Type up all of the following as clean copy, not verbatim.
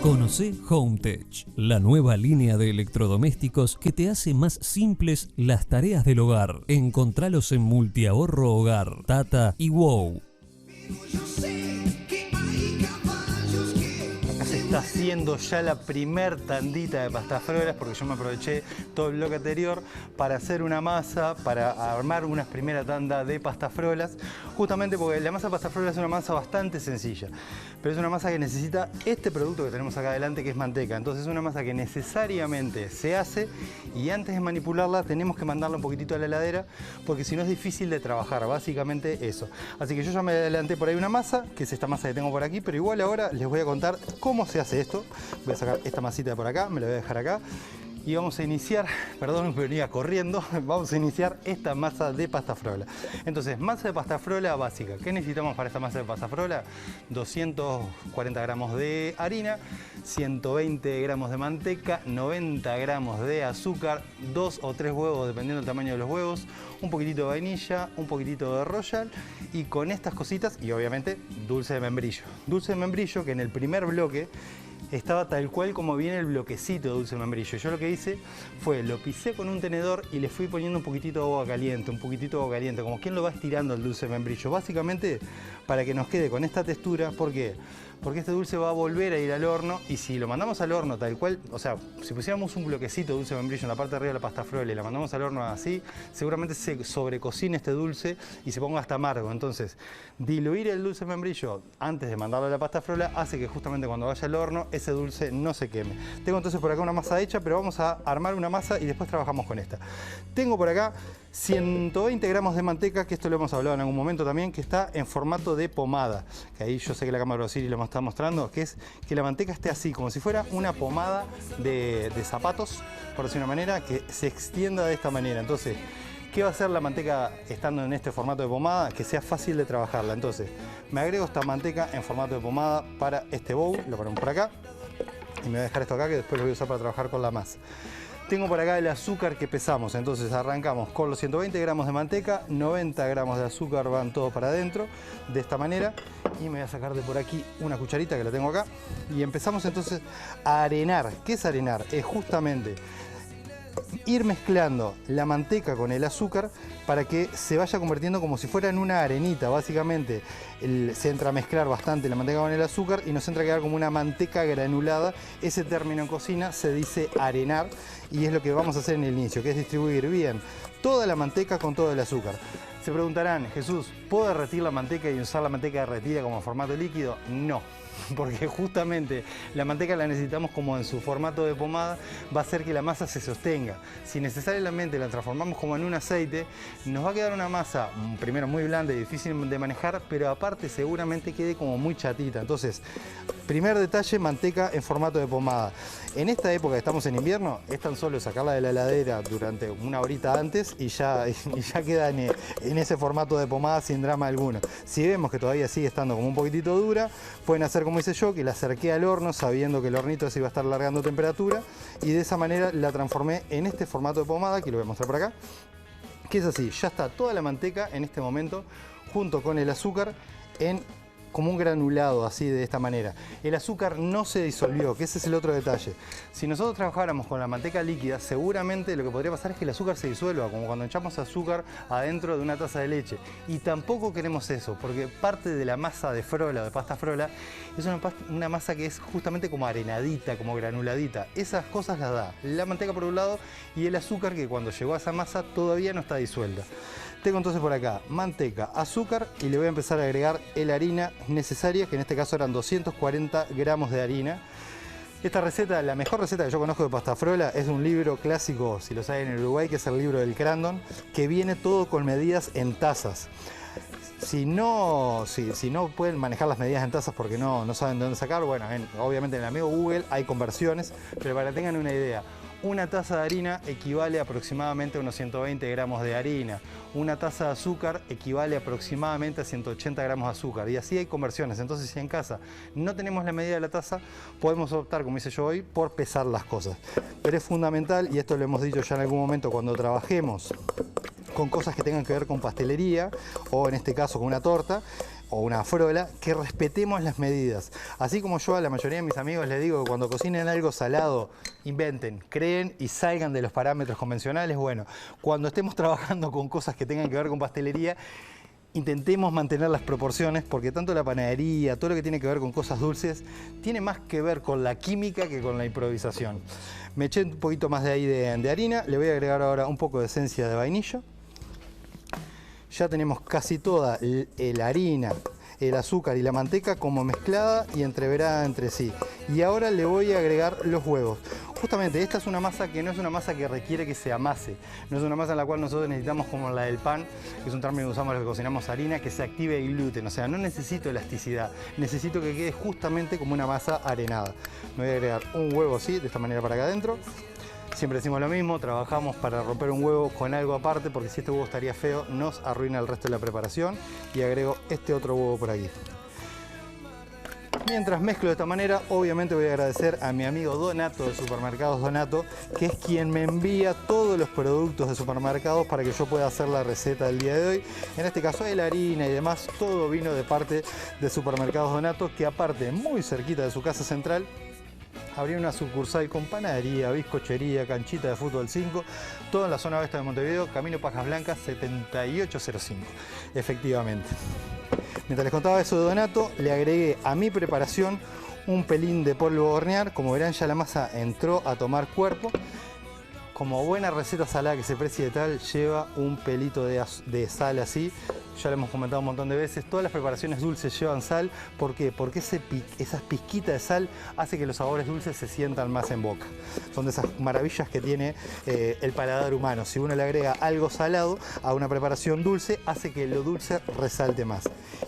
Conoce HomeTech, la nueva línea de electrodomésticos que te hace más simples las tareas del hogar. Encontralos en Multiahorro Hogar, Tata y Wow. Se está haciendo ya la primer tandita de pastafrolas porque yo me aproveché todo el bloque anterior para hacer una masa, para armar una primera tanda de pastafrolas, justamente porque la masa de pastafrolas es una masa bastante sencilla, pero es una masa que necesita este producto que tenemos acá adelante, que es manteca. Entonces es una masa que necesariamente se hace y antes de manipularla tenemos que mandarla un poquitito a la heladera porque si no es difícil de trabajar, básicamente eso. Así que yo ya me adelanté por ahí una masa, que es esta masa que tengo por aquí, pero igual ahora les voy a contar cómo se hace esto. Voy a sacar esta masita de por acá, me la voy a dejar acá y vamos a iniciar, perdón, me venía corriendo, vamos a iniciar esta masa de pastafrola. Entonces, masa de pastafrola básica. ¿Qué necesitamos para esta masa de pastafrola? 240 gramos de harina, 120 gramos de manteca, 90 gramos de azúcar, 2 o 3 huevos dependiendo del tamaño de los huevos, un poquitito de vainilla, un poquitito de royal y con estas cositas y obviamente dulce de membrillo. Dulce de membrillo que en el primer bloque estaba tal cual como viene el bloquecito de dulce de membrillo. Yo lo que hice fue, lo pisé con un tenedor y le fui poniendo un poquitito de agua caliente, como quien lo va estirando el dulce de membrillo. Básicamente para que nos quede con esta textura. ¿Por qué? Porque este dulce va a volver a ir al horno y si lo mandamos al horno tal cual, o sea, si pusiéramos un bloquecito de dulce de membrillo en la parte de arriba de la pastafrola y la mandamos al horno así, seguramente se sobrecocina este dulce y se ponga hasta amargo. Entonces, diluir el dulce de membrillo antes de mandarlo a la pastafrola hace que justamente cuando vaya al horno ese dulce no se queme. Tengo entonces por acá una masa hecha, pero vamos a armar una masa y después trabajamos con esta. Tengo por acá 120 gramos de manteca, que esto lo hemos hablado en algún momento también, que está en formato de pomada. Que ahí yo sé que la cámara de lo está mostrando, que es que la manteca esté así, como si fuera una pomada de zapatos, por decir una manera, que se extienda de esta manera. Entonces, ¿qué va a hacer la manteca estando en este formato de pomada? Que sea fácil de trabajarla. Entonces, me agrego esta manteca en formato de pomada para este bowl, lo ponemos por acá y me voy a dejar esto acá que después lo voy a usar para trabajar con la masa. Tengo por acá el azúcar que pesamos, entonces arrancamos con los 120 gramos de manteca, 90 gramos de azúcar van todos para adentro, de esta manera, y me voy a sacar de por aquí una cucharita que la tengo acá, y empezamos entonces a arenar. ¿Qué es arenar? Es justamente ir mezclando la manteca con el azúcar para que se vaya convirtiendo como si fuera en una arenita. Básicamente se entra a mezclar bastante la manteca con el azúcar y nos entra a quedar como una manteca granulada. Ese término en cocina se dice arenar y es lo que vamos a hacer en el inicio, que es distribuir bien toda la manteca con todo el azúcar. Se preguntarán, Jesús, ¿puedo derretir la manteca y usar la manteca derretida como formato líquido? No, porque justamente la manteca la necesitamos como en su formato de pomada, va a hacer que la masa se sostenga. Si necesariamente la transformamos como en un aceite, nos va a quedar una masa, primero muy blanda y difícil de manejar, pero aparte seguramente quede como muy chatita. Entonces, primer detalle, manteca en formato de pomada. En esta época que estamos en invierno, es tan solo sacarla de la heladera durante una horita antes y ya queda en ese formato de pomada sin drama alguno. Si vemos que todavía sigue estando como un poquitito dura, pueden hacer como hice yo, que la acerqué al horno sabiendo que el hornito se iba a estar largando temperatura y de esa manera la transformé en este formato de pomada, que lo voy a mostrar por acá, que es así. Ya está toda la manteca en este momento junto con el azúcar en como un granulado, así de esta manera. El azúcar no se disolvió, que ese es el otro detalle. Si nosotros trabajáramos con la manteca líquida, seguramente lo que podría pasar es que el azúcar se disuelva, como cuando echamos azúcar adentro de una taza de leche. Y tampoco queremos eso, porque parte de la masa de frola, de pasta frola, es una masa que es justamente como arenadita, como granuladita. Esas cosas las da la manteca por un lado y el azúcar que cuando llegó a esa masa todavía no está disuelta. Tengo entonces por acá manteca, azúcar y le voy a empezar a agregar la harina necesaria, que en este caso eran 240 gramos de harina. Esta receta, la mejor receta que yo conozco de pastafrola, es de un libro clásico, si lo saben en Uruguay, que es el libro del Crandon, que viene todo con medidas en tazas. Si no pueden manejar las medidas en tazas porque no saben de dónde sacar, bueno, obviamente en el amigo Google hay conversiones, pero para que tengan una idea, una taza de harina equivale aproximadamente a unos 120 gramos de harina. Una taza de azúcar equivale aproximadamente a 180 gramos de azúcar. Y así hay conversiones. Entonces, si en casa no tenemos la medida de la taza, podemos optar, como hice yo hoy, por pesar las cosas. Pero es fundamental, y esto lo hemos dicho ya en algún momento, cuando trabajemos con cosas que tengan que ver con pastelería, o en este caso con una torta, o una frola, que respetemos las medidas. Así como yo a la mayoría de mis amigos les digo que cuando cocinen algo salado, inventen, creen y salgan de los parámetros convencionales. Bueno, cuando estemos trabajando con cosas que tengan que ver con pastelería, intentemos mantener las proporciones, porque tanto la panadería, todo lo que tiene que ver con cosas dulces, tiene más que ver con la química que con la improvisación. Me eché un poquito más de ahí de harina, le voy a agregar ahora un poco de esencia de vainilla. Ya tenemos casi toda la harina, el azúcar y la manteca como mezclada y entreverada entre sí. Y ahora le voy a agregar los huevos. Justamente esta es una masa que no es una masa que requiere que se amase. No es una masa en la cual nosotros necesitamos, como la del pan, que es un término que usamos los que cocinamos harina, que se active el gluten. O sea, no necesito elasticidad, necesito que quede justamente como una masa arenada. Me voy a agregar un huevo así, de esta manera para acá adentro. Siempre decimos lo mismo, trabajamos para romper un huevo con algo aparte, porque si este huevo estaría feo, nos arruina el resto de la preparación. Y agrego este otro huevo por aquí. Mientras mezclo de esta manera, obviamente voy a agradecer a mi amigo Donato de Supermercados Donato, que es quien me envía todos los productos de supermercados para que yo pueda hacer la receta del día de hoy. En este caso, la harina y demás, todo vino de parte de Supermercados Donato, que aparte, muy cerquita de su casa central, abrió una sucursal con panadería, bizcochería, canchita de fútbol 5, todo en la zona oeste de Montevideo, Camino Pajas Blancas 7805, efectivamente. Mientras les contaba eso de Donato, le agregué a mi preparación un pelín de polvo de hornear. Como verán, ya la masa entró a tomar cuerpo. Como buena receta salada que se precie de tal, lleva un pelito de sal así. Ya lo hemos comentado un montón de veces. Todas las preparaciones dulces llevan sal. ¿Por qué? Porque esas pizquitas de sal hace que los sabores dulces se sientan más en boca. Son de esas maravillas que tiene el paladar humano. Si uno le agrega algo salado a una preparación dulce, hace que lo dulce resalte más.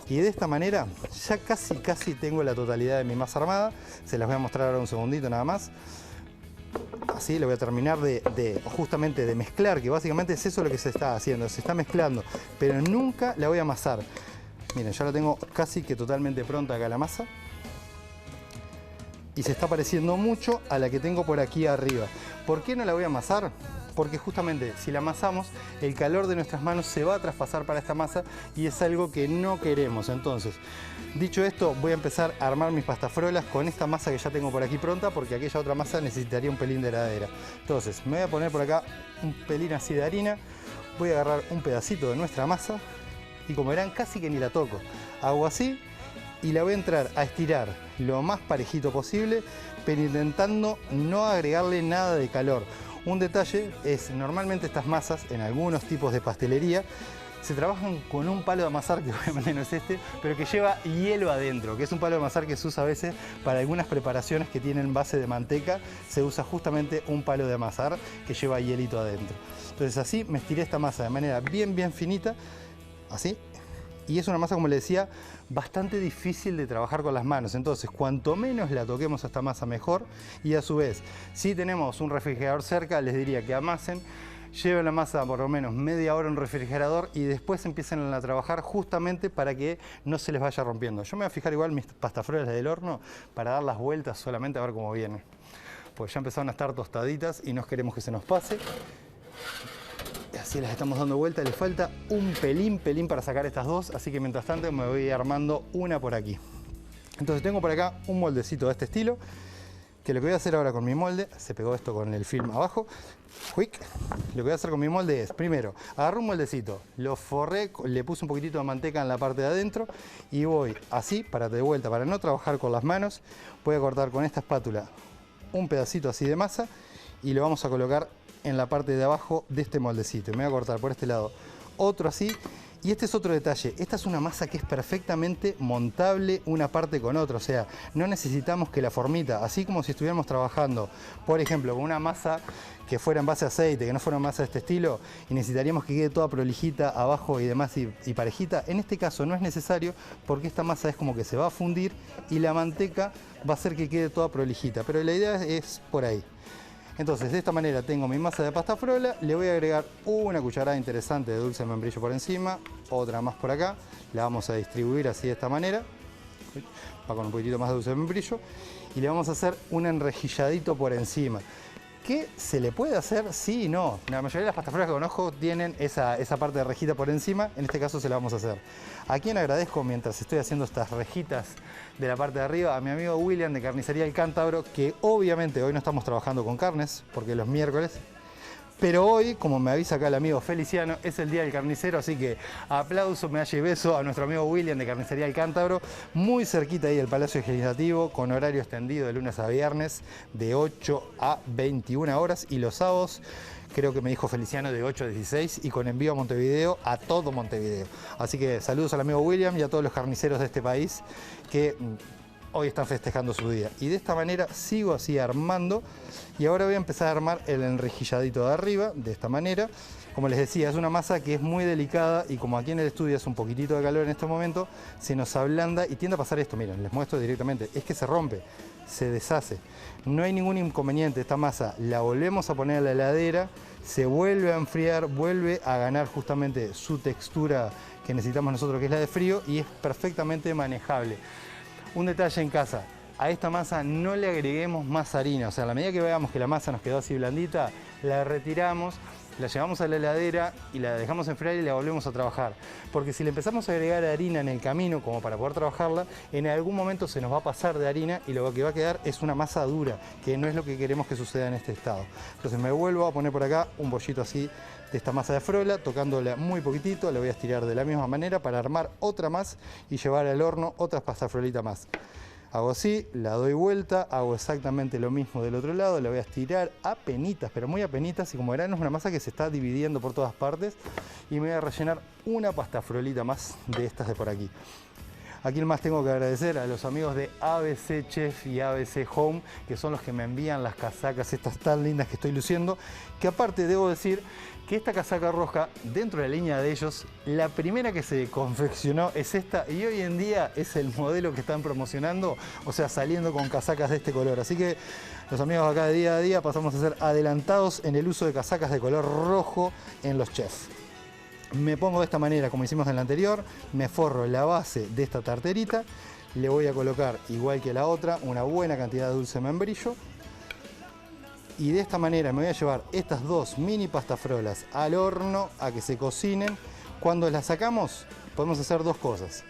Y de esta manera ya casi tengo la totalidad de mi masa armada. Se las voy a mostrar ahora un segundito nada más. Así le voy a terminar justamente de mezclar, que básicamente es eso lo que se está haciendo, se está mezclando, pero nunca la voy a amasar. Miren, ya la tengo casi que totalmente pronta acá la masa. Y se está pareciendo mucho a la que tengo por aquí arriba. ¿Por qué no la voy a amasar? Porque justamente si la amasamos, el calor de nuestras manos se va a traspasar para esta masa y es algo que no queremos. Entonces, dicho esto, voy a empezar a armar mis pastafrolas con esta masa que ya tengo por aquí pronta, porque aquella otra masa necesitaría un pelín de heladera. Entonces, me voy a poner por acá un pelín así de harina, voy a agarrar un pedacito de nuestra masa y como verán, casi que ni la toco. Hago así y la voy a entrar a estirar lo más parejito posible, pero intentando no agregarle nada de calor. Un detalle es, normalmente estas masas, en algunos tipos de pastelería, se trabajan con un palo de amasar, que obviamente no es este, pero que lleva hielo adentro, que es un palo de amasar que se usa a veces para algunas preparaciones que tienen base de manteca, se usa justamente un palo de amasar que lleva hielito adentro. Entonces así me estiré esta masa de manera bien finita, así, y es una masa, como les decía, bastante difícil de trabajar con las manos. Entonces, cuanto menos la toquemos a esta masa, mejor. Y a su vez, si tenemos un refrigerador cerca, les diría que amasen, lleven la masa por lo menos media hora en un refrigerador y después empiecen a trabajar justamente para que no se les vaya rompiendo. Yo me voy a fijar igual mis pastafrolas del horno para dar las vueltas solamente a ver cómo vienen. Pues ya empezaron a estar tostaditas y no queremos que se nos pase. Así las estamos dando vuelta, les falta un pelín para sacar estas dos, así que mientras tanto me voy armando una por aquí. Entonces tengo por acá un moldecito de este estilo, que lo que voy a hacer ahora con mi molde, se pegó esto con el film abajo, quick. Lo que voy a hacer con mi molde es, primero, agarro un moldecito, lo forré, le puse un poquitito de manteca en la parte de adentro y voy así, para de vuelta, para no trabajar con las manos, voy a cortar con esta espátula un pedacito así de masa y lo vamos a colocar en la parte de abajo de este moldecito. Me voy a cortar por este lado otro así. Y este es otro detalle, esta es una masa que es perfectamente montable una parte con otra, o sea, no necesitamos que la formita, así como si estuviéramos trabajando, por ejemplo, con una masa que fuera en base a aceite, que no fuera una masa de este estilo, y necesitaríamos que quede toda prolijita abajo y demás y parejita, en este caso no es necesario porque esta masa es como que se va a fundir y la manteca va a hacer que quede toda prolijita, pero la idea es por ahí. Entonces, de esta manera tengo mi masa de pasta frola, le voy a agregar una cucharada interesante de dulce de membrillo por encima, otra más por acá, la vamos a distribuir así de esta manera, va con un poquitito más de dulce de membrillo, y le vamos a hacer un enrejilladito por encima. ¿Qué se le puede hacer? Sí y no. La mayoría de las pastafrolas que conozco tienen esa parte de rejita por encima. En este caso se la vamos a hacer. ¿A quién agradezco mientras estoy haciendo estas rejitas de la parte de arriba? A mi amigo William de Carnicería El Cántabro, que obviamente hoy no estamos trabajando con carnes, porque los miércoles. Pero hoy, como me avisa acá el amigo Feliciano, es el día del carnicero, así que aplauso, medalla y beso a nuestro amigo William de Carnicería El Cántabro, muy cerquita ahí del Palacio Legislativo, con horario extendido de lunes a viernes, de 8 a 21 horas, y los sábados, creo que me dijo Feliciano, de 8 a 16, y con envío a Montevideo, a todo Montevideo. Así que saludos al amigo William y a todos los carniceros de este país que hoy están festejando su día. Y de esta manera sigo así armando, y ahora voy a empezar a armar el enrejilladito de arriba, de esta manera. Como les decía, es una masa que es muy delicada, y como aquí en el estudio hace un poquitito de calor en este momento, se nos ablanda y tiende a pasar esto. Miren, les muestro directamente, es que se rompe, se deshace. No hay ningún inconveniente, esta masa la volvemos a poner a la heladera, se vuelve a enfriar, vuelve a ganar justamente su textura que necesitamos nosotros, que es la de frío, y es perfectamente manejable. Un detalle en casa, a esta masa no le agreguemos más harina, o sea, a la medida que veamos que la masa nos quedó así blandita, la retiramos, la llevamos a la heladera y la dejamos enfriar y la volvemos a trabajar. Porque si le empezamos a agregar harina en el camino, como para poder trabajarla, en algún momento se nos va a pasar de harina y lo que va a quedar es una masa dura, que no es lo que queremos que suceda en este estado. Entonces me vuelvo a poner por acá un bollito así de esta masa de frola, tocándola muy poquitito, la voy a estirar de la misma manera para armar otra más y llevar al horno otras pastafrolitas más. Hago así, la doy vuelta, hago exactamente lo mismo del otro lado, la voy a estirar a penitas, pero muy a penitas, y como verán es una masa que se está dividiendo por todas partes, y me voy a rellenar una pastafrolita más de estas de por aquí. ¿A quién más tengo que agradecer? A los amigos de ABC Chef y ABC Home, que son los que me envían las casacas estas tan lindas que estoy luciendo, que aparte debo decir que esta casaca roja, dentro de la línea de ellos, la primera que se confeccionó es esta, y hoy en día es el modelo que están promocionando, o sea, saliendo con casacas de este color. Así que los amigos acá de día a día pasamos a ser adelantados en el uso de casacas de color rojo en los chefs. Me pongo de esta manera, como hicimos en la anterior, me forro la base de esta tarterita, le voy a colocar, igual que la otra, una buena cantidad de dulce membrillo, y de esta manera me voy a llevar estas dos mini pastafrolas al horno a que se cocinen. Cuando las sacamos podemos hacer dos cosas: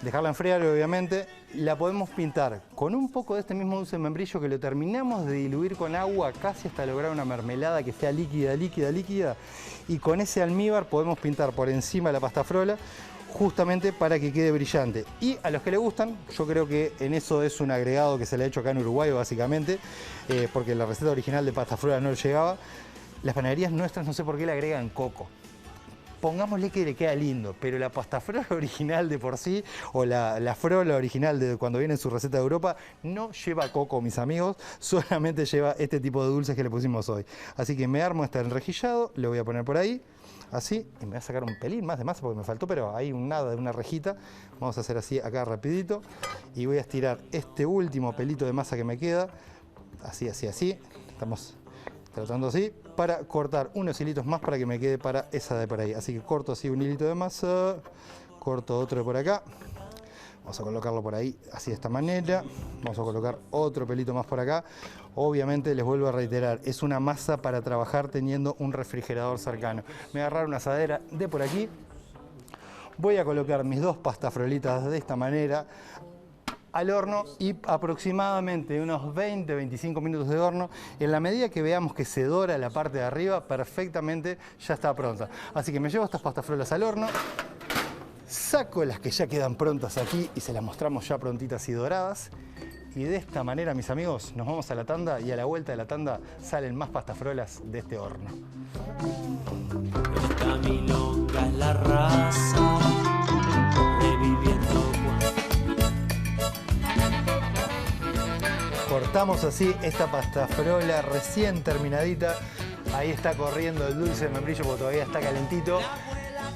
dejarla enfriar, obviamente, la podemos pintar con un poco de este mismo dulce membrillo que lo terminamos de diluir con agua casi hasta lograr una mermelada que sea líquida, líquida, líquida, y con ese almíbar podemos pintar por encima de la pastafrola, justamente para que quede brillante. Y a los que le gustan, yo creo que en eso es un agregado que se le ha hecho acá en Uruguay básicamente, porque la receta original de pastafrola no le llegaba. Las panaderías nuestras no sé por qué le agregan coco. Pongámosle que le queda lindo, pero la pastafrola original de por sí, o la frola original de cuando viene en su receta de Europa, no lleva coco, mis amigos, solamente lleva este tipo de dulces que le pusimos hoy. Así que me armo este enrejillado, lo voy a poner por ahí, así, y me voy a sacar un pelín más de masa porque me faltó, pero hay un nada de una rejita. Vamos a hacer así acá rapidito, y voy a estirar este último pelito de masa que me queda, así, así, así. Estamos tratando así, para cortar unos hilitos más para que me quede para esa de por ahí. Así que corto así un hilito de masa, corto otro de por acá, vamos a colocarlo por ahí, así de esta manera. Vamos a colocar otro pelito más por acá. Obviamente les vuelvo a reiterar, es una masa para trabajar teniendo un refrigerador cercano. Me voy a agarrar una asadera de por aquí, voy a colocar mis dos pastafrolitas de esta manera al horno, y aproximadamente unos 20-25 minutos de horno. En la medida que veamos que se dora la parte de arriba, perfectamente ya está pronta. Así que me llevo estas pastafrolas al horno, saco las que ya quedan prontas aquí y se las mostramos ya prontitas y doradas. Y de esta manera, mis amigos, nos vamos a la tanda, y a la vuelta de la tanda salen más pastafrolas de este horno. Esta milonga es la raza, reviviendo. Cortamos así esta pastafrola recién terminadita. Ahí está corriendo el dulce de membrillo porque todavía está calentito.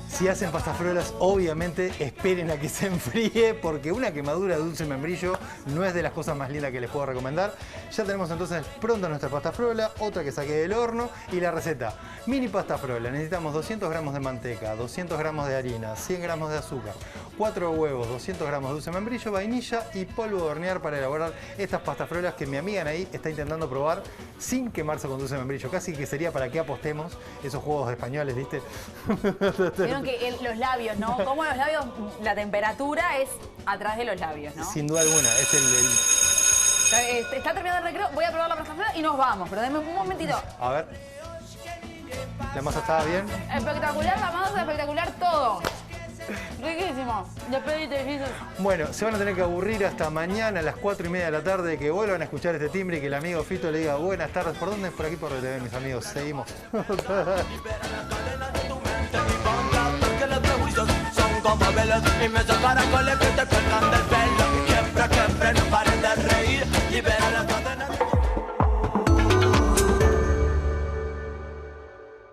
Si hacen pastafrolas, obviamente esperen a que se enfríe, porque una quemadura de dulce de membrillo no es de las cosas más lindas que les puedo recomendar. Ya tenemos entonces pronta nuestra pastafrola, otra que saqué del horno, y la receta. Mini pastafrola, necesitamos 200 gramos de manteca, 200 gramos de harina, 100 gramos de azúcar, 4 huevos, 200 gramos de dulce de membrillo, vainilla y polvo de hornear para elaborar estas pastafrolas que mi amiga Anaí está intentando probar sin quemarse con dulce de membrillo. Casi que sería para que apostemos esos juegos españoles, ¿viste? Vieron que los labios, ¿no? Como los labios, la temperatura es a través de los labios, ¿no? Sin duda alguna, es Está terminando el recreo, voy a probar la pastafrola y nos vamos, pero denme un momentito. A ver. ¿La masa estaba bien? Espectacular la masa, espectacular todo. Riquísimo. Despedite, Bueno, se van a tener que aburrir hasta mañana a las 4:30 de la tarde, que vuelvan a escuchar este timbre y que el amigo Fito le diga buenas tardes. ¿Por dónde? Por aquí por RTV, mis amigos. Seguimos. Como velas y me caracoles que te cuelgan del pelo. Siempre no paren de reír. Libera la